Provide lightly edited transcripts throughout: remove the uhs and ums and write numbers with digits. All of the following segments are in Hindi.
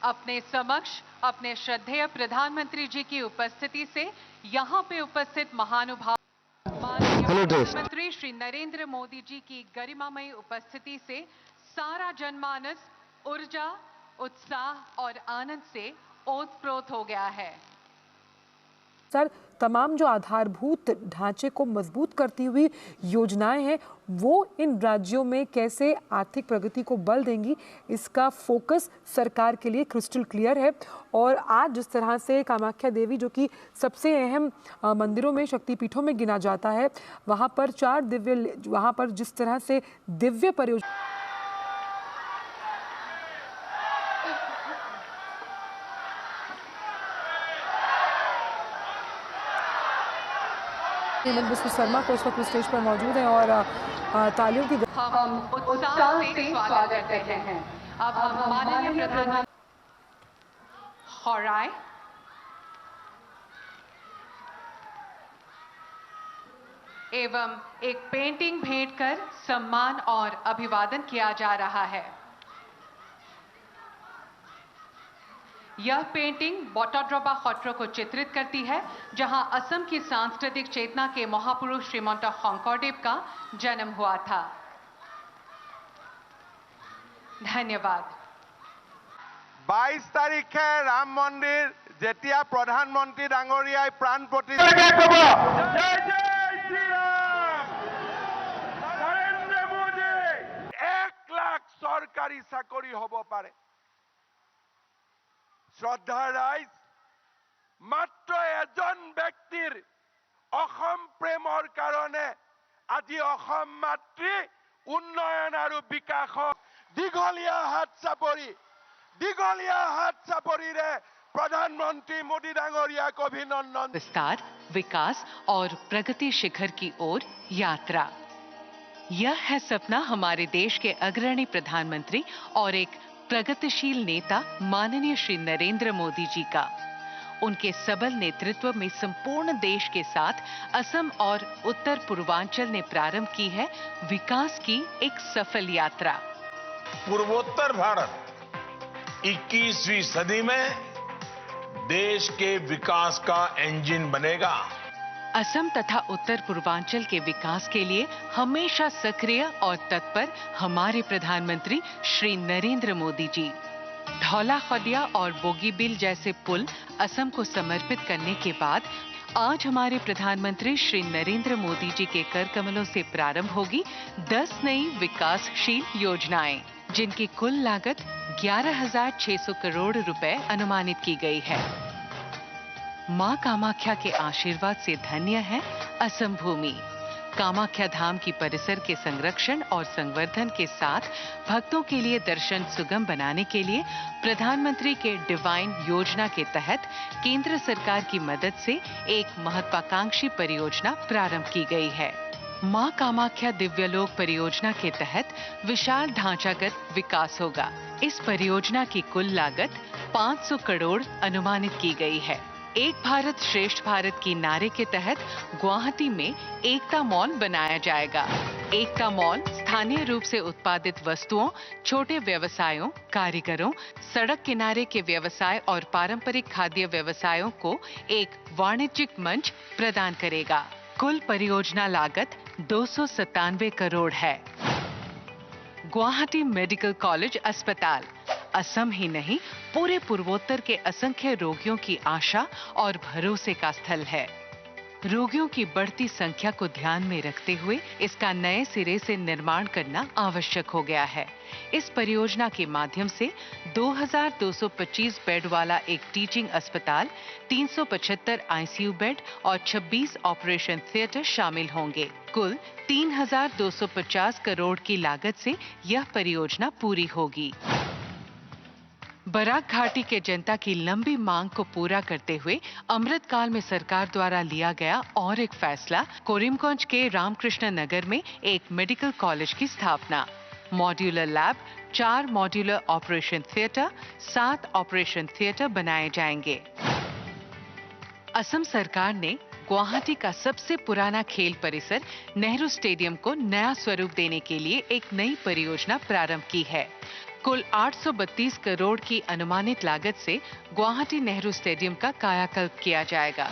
अपने समक्ष अपने श्रद्धेय प्रधानमंत्री जी की उपस्थिति से यहाँ पे उपस्थित महानुभाव माननीय प्रधानमंत्री श्री नरेंद्र मोदी जी की गरिमामयी उपस्थिति से सारा जनमानस ऊर्जा, उत्साह और आनंद से ओतप्रोत हो गया है। सर, तमाम जो आधारभूत ढांचे को मजबूत करती हुई योजनाएं हैं वो इन राज्यों में कैसे आर्थिक प्रगति को बल देंगी, इसका फोकस सरकार के लिए क्रिस्टल क्लियर है। और आज जिस तरह से कामाख्या देवी, जो कि सबसे अहम मंदिरों में, शक्तिपीठों में गिना जाता है, वहां पर जिस तरह से दिव्य परियोजना हेमंत बिस्व शर्मा को इस वक्त स्टेज पर मौजूद हैं और तालियों की हम उत्साह से स्वागत करते हैं। अब हम माननीय प्रधानमंत्री खौराए एवं एक पेंटिंग भेंट कर सम्मान और अभिवादन किया जा रहा है। यह पेंटिंग बटद्रवा खत्र को चित्रित करती है, जहां असम की सांस्कृतिक चेतना के महापुरुष श्रीमंत शंकरदेव का जन्म हुआ था। धन्यवाद। 22 तारीखे राम मंदिर जेतिया प्रधानमंत्री डांगरिया प्राण प्रतिष्ठा 1 लाख सरकारी चाकरी हब पारे। श्रद्धा राइज मात्र एजन व्यक्तिर अखम प्रेमर कारणे আজি अखम मातृ उन्नयन और विकास दीघलिया हाथ चापरिरे प्रधानमंत्री मोदी डांगरिया को अभिनंदन। विस्तार, विकास और प्रगति शिखर की ओर यात्रा, यह है सपना हमारे देश के अग्रणी प्रधानमंत्री और एक प्रगतिशील नेता माननीय श्री नरेंद्र मोदी जी का। उनके सबल नेतृत्व में संपूर्ण देश के साथ असम और उत्तर पूर्वांचल ने प्रारंभ की है विकास की एक सफल यात्रा। पूर्वोत्तर भारत 21वीं सदी में देश के विकास का इंजन बनेगा। असम तथा उत्तर पूर्वांचल के विकास के लिए हमेशा सक्रिय और तत्पर हमारे प्रधानमंत्री श्री नरेंद्र मोदी जी। धौला खदिया और बोगीबिल जैसे पुल असम को समर्पित करने के बाद आज हमारे प्रधानमंत्री श्री नरेंद्र मोदी जी के कर कमलों से प्रारंभ होगी 10 नई विकासशील योजनाएं, जिनकी कुल लागत 11,600 करोड़ रुपए अनुमानित की गई है। मां कामाख्या के आशीर्वाद से धन्य है असम भूमि। कामाख्या धाम की परिसर के संरक्षण और संवर्धन के साथ भक्तों के लिए दर्शन सुगम बनाने के लिए प्रधानमंत्री के डिवाइन योजना के तहत केंद्र सरकार की मदद से एक महत्वाकांक्षी परियोजना प्रारंभ की गई है। मां कामाख्या दिव्यलोक परियोजना के तहत विशाल ढांचागत विकास होगा। इस परियोजना की कुल लागत 500 करोड़ अनुमानित की गई है। एक भारत श्रेष्ठ भारत की नारे के तहत गुवाहाटी में एकता मॉल बनाया जाएगा। एकता मॉल स्थानीय रूप से उत्पादित वस्तुओं, छोटे व्यवसायों, कारीगरों, सड़क किनारे के व्यवसाय और पारंपरिक खाद्य व्यवसायों को एक वाणिज्यिक मंच प्रदान करेगा। कुल परियोजना लागत 297 करोड़ है। गुवाहाटी मेडिकल कॉलेज अस्पताल असम ही नहीं, पूरे पूर्वोत्तर के असंख्य रोगियों की आशा और भरोसे का स्थल है। रोगियों की बढ़ती संख्या को ध्यान में रखते हुए इसका नए सिरे से निर्माण करना आवश्यक हो गया है। इस परियोजना के माध्यम से 2225 बेड वाला एक टीचिंग अस्पताल, 375 आईसीयू बेड और 26 ऑपरेशन थिएटर शामिल होंगे। कुल 3,250 करोड़ की लागत से यह परियोजना पूरी होगी। बराक घाटी के जनता की लंबी मांग को पूरा करते हुए अमृतकाल में सरकार द्वारा लिया गया और एक फैसला, कोरिमगंज के रामकृष्ण नगर में एक मेडिकल कॉलेज की स्थापना। Modular lab, 4 modular operation theatre, 7 operation theatre बनाए जाएंगे। असम सरकार ने गुवाहाटी का सबसे पुराना खेल परिसर नेहरू स्टेडियम को नया स्वरूप देने के लिए एक नई परियोजना प्रारंभ की है। कुल 832 करोड़ की अनुमानित लागत से गुवाहाटी नेहरू स्टेडियम का कायाकल्प किया जाएगा।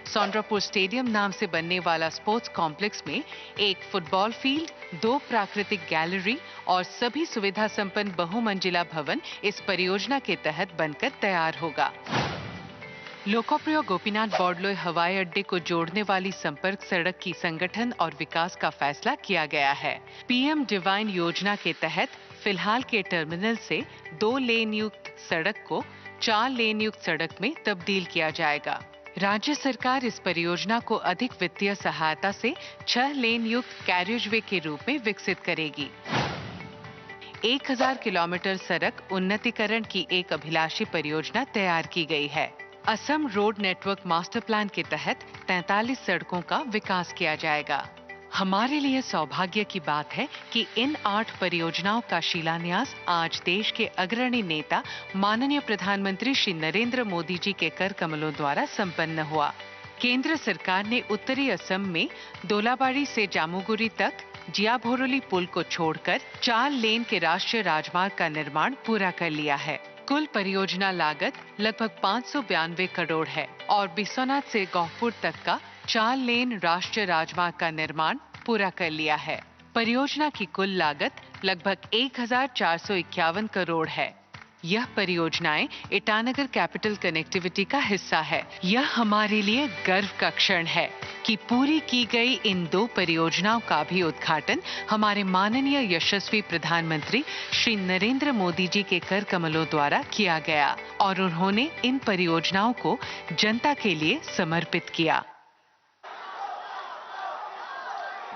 सौंड्रापुर स्टेडियम नाम से बनने वाला स्पोर्ट्स कॉम्प्लेक्स में एक फुटबॉल फील्ड, 2 प्राकृतिक गैलरी और सभी सुविधा संपन्न बहुमंजिला भवन इस परियोजना के तहत बनकर तैयार होगा। लोकप्रिय गोपीनाथ बॉर्डलोई हवाई अड्डे को जोड़ने वाली संपर्क सड़क की संगठन और विकास का फैसला किया गया है। पीएम डिवाइन योजना के तहत फिलहाल के टर्मिनल से 2 लेन युक्त सड़क को 4 लेन युक्त सड़क में तब्दील किया जाएगा। राज्य सरकार इस परियोजना को अधिक वित्तीय सहायता से 6 लेन युक्त कैरियजवे के रूप में विकसित करेगी। 1000 किलोमीटर सड़क उन्नतीकरण की एक अभिलाषी परियोजना तैयार की गई है। Assam road network master plan के तहत 43 सड़कों का विकास किया जाएगा। हमारे लिए सौभाग्य की बात है कि इन 8 परियोजनाओं का शिलान्यास आज देश के अग्रणी नेता माननीय प्रधानमंत्री श्री नरेंद्र मोदी जी के कर कमलों द्वारा संपन्न हुआ। केंद्र सरकार ने उत्तरी असम में दोलाबाड़ी से जामुगुरी तक जियाभोरोली पुल को छोड़कर 4 लेन के राष्ट्रीय राजमार्ग का निर्माण पूरा कर लिया है। कुल परियोजना लागत लगभग 592 करोड़ है और बिस्वनाथ से गौहपुर तक का 4 लेन राष्ट्रीय राजमार्ग का निर्माण पूरा कर लिया है। परियोजना की कुल लागत लगभग 1451 करोड़ है। यह परियोजनाएं ईटानगर कैपिटल कनेक्टिविटी का हिस्सा है। यह हमारे लिए गर्व का क्षण है कि पूरी की गई इन 2 परियोजनाओं का भी उद्घाटन हमारे माननीय यशस्वी प्रधानमंत्री श्री नरेंद्र मोदी जी के कर कमलों द्वारा किया गया और उन्होंने इन परियोजनाओं को जनता के लिए समर्पित किया।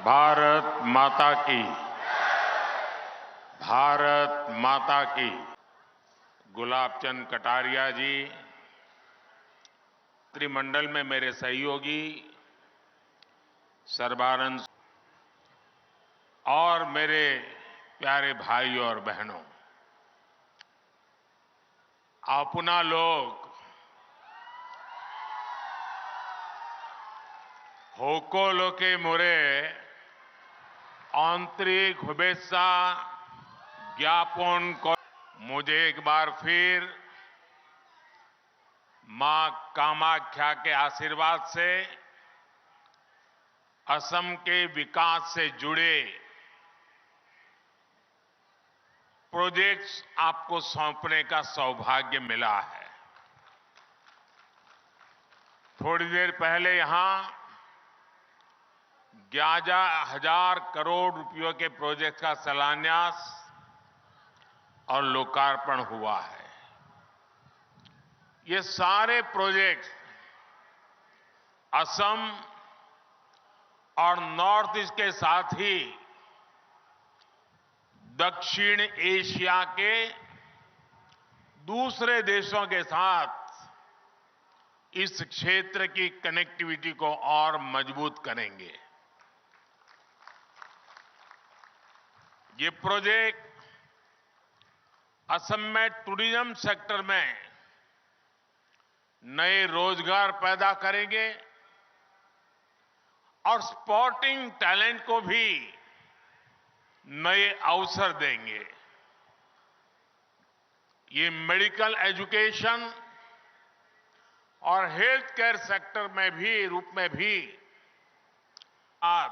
भारत माता की, भारत माता की। गुलाबचंद कटारिया जी, मंत्रिमंडल में मेरे सहयोगी सर्बानंद और मेरे प्यारे भाई और बहनों, अपना लोग होको लोके मोरे आंतरिक शुभेच्छा ज्ञापन कर मुझे एक बार फिर मां कामाख्या के आशीर्वाद से असम के विकास से जुड़े प्रोजेक्ट्स आपको सौंपने का सौभाग्य मिला है। थोड़ी देर पहले यहां 11,000 करोड़ रुपयों के प्रोजेक्ट का शिलान्यास और लोकार्पण हुआ है। ये सारे प्रोजेक्ट असम और नॉर्थ ईस्ट के साथ ही दक्षिण एशिया के दूसरे देशों के साथ इस क्षेत्र की कनेक्टिविटी को और मजबूत करेंगे। ये प्रोजेक्ट असम में टूरिज्म सेक्टर में नए रोजगार पैदा करेंगे और स्पोर्टिंग टैलेंट को भी नए अवसर देंगे। ये मेडिकल एजुकेशन और हेल्थ केयर सेक्टर में भी रूप में भी आज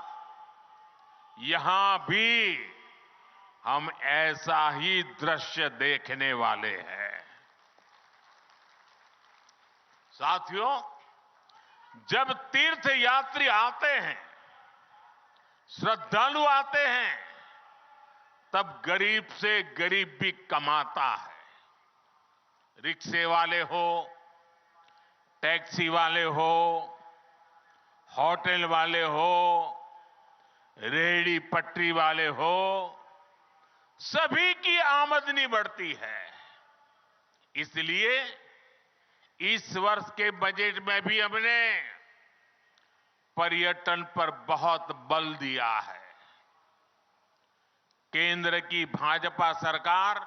यहां भी हम ऐसा ही दृश्य देखने वाले हैं। साथियों, जब तीर्थ यात्री आते हैं, श्रद्धालु आते हैं, तब गरीब से गरीब भी कमाता है। रिक्शे वाले हो, टैक्सी वाले हो, होटल वाले हो, रेहड़ी पटरी वाले हो, सभी की आमदनी बढ़ती है। इसलिए इस वर्ष के बजट में भी हमने पर्यटन पर बहुत बल दिया है। केंद्र की भाजपा सरकार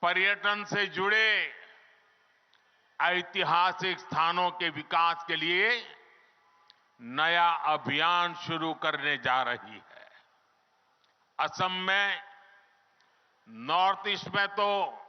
पर्यटन से जुड़े ऐतिहासिक स्थानों के विकास के लिए नया अभियान शुरू करने जा रही है। असम में, नॉर्थ ईस्ट में तो